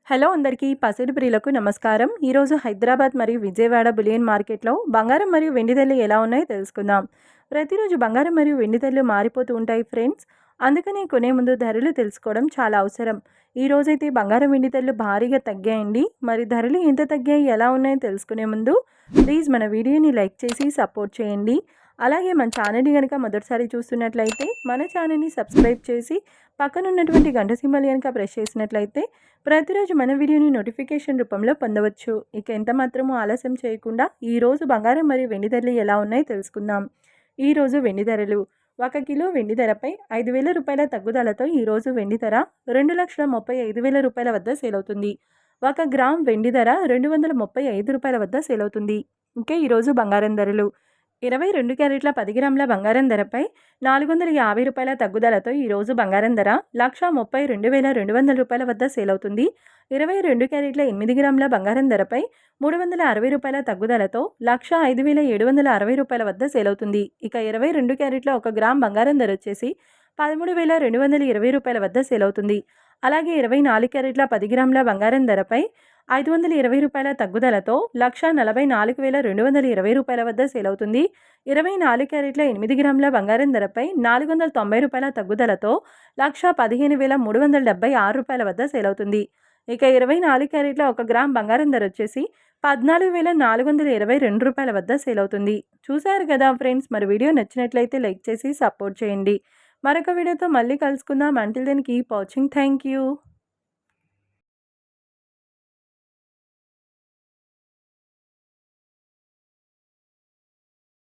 Hello అందరికీ పసిడి ప్రియులకు నమస్కారం. ఈరోజు హైదరాబాద్ మరియు విజయవాడ బులియన్ మార్కెట్లో బంగారం మరియు వెండి ధరలు ఎలా ఉన్నాయో తెలుసుకుందాం. ప్రతిరోజు బంగారం మరియు వెండి ధరలు మారిపోతూ ఉంటాయి ఫ్రెండ్స్. అందుకని కొనే ముందు ధరలు తెలుసుకోవడం చాలా అవసరం. ఈ రోజైతే బంగారం వెండి ధరలు భారీగా తగ్గాయండి. మరి ధరలు ఎంత తగ్గాయి, ఎలా ఉన్నాయో తెలుసుకునే ముందు ప్లీజ్ మన వీడియోని లైక్ చేసి సపోర్ట్ చేయండి. అలాగే మన ఛానల్ని కనుక మొదటిసారి చూస్తున్నట్లయితే మన ఛానల్ని సబ్స్క్రైబ్ చేసి పక్కనున్నటువంటి గంట సింబల్ కనుక ప్రెస్ చేసినట్లయితే ప్రతిరోజు మన వీడియోని నోటిఫికేషన్ రూపంలో పొందవచ్చు. ఇక ఎంత మాత్రమూ ఆలస్యం చేయకుండా ఈరోజు బంగారం మరియు వెండి ధరలు ఎలా ఉన్నాయో తెలుసుకుందాం. ఈరోజు వెండి ధరలు: 1 కిలో వెండి ధరపై 5,000 రూపాయల తగ్గుదలతో ఈరోజు వెండి ధర 2,35,000 రూపాయల వద్ద సేల్ అవుతుంది. 1 గ్రామ్ వెండి ధర 235 రూపాయల వద్ద సేల్ అవుతుంది. ఇంకా ఈరోజు బంగారం ధరలు: 22 క్యారెట్ల 10 గ్రాముల బంగారం ధరపై 450 రూపాయల తగ్గుదలతో ఈరోజు బంగారం ధర 1,32,200 రూపాయల వద్ద సేల్ అవుతుంది. 22 క్యారెట్ల 8 గ్రాముల బంగారం ధరపై 360 రూపాయల తగ్గుదలతో 1,05,760 రూపాయల వద్ద సేల్ అవుతుంది. ఇక 22 క్యారెట్ల 1 గ్రామ్ బంగారం ధర వచ్చేసి 13,220 రూపాయల వద్ద సేల్ అవుతుంది. అలాగే 24 క్యారెట్ల 10 గ్రాముల బంగారం ధరపై 520 రూపాయల తగ్గుదలతో 1,44,220 రూపాయల వద్ద సేల్ అవుతుంది. 24 క్యారెట్ల 8 గ్రాముల బంగారం ధరపై 490 రూపాయల తగ్గుదలతో 1,15,376 రూపాయల వద్ద సేల్ అవుతుంది. ఇక 24 క్యారెట్ల 1 గ్రామ్ బంగారం ధర వచ్చేసి 14,422 రూపాయల వద్ద సేల్ అవుతుంది. చూశారు కదా ఫ్రెండ్స్, మరి వీడియో నచ్చినట్లయితే లైక్ చేసి సపోర్ట్ చేయండి. మరొక వీడియోతో మళ్ళీ కలుసుకుందాం. Until then keep watching. Thank you.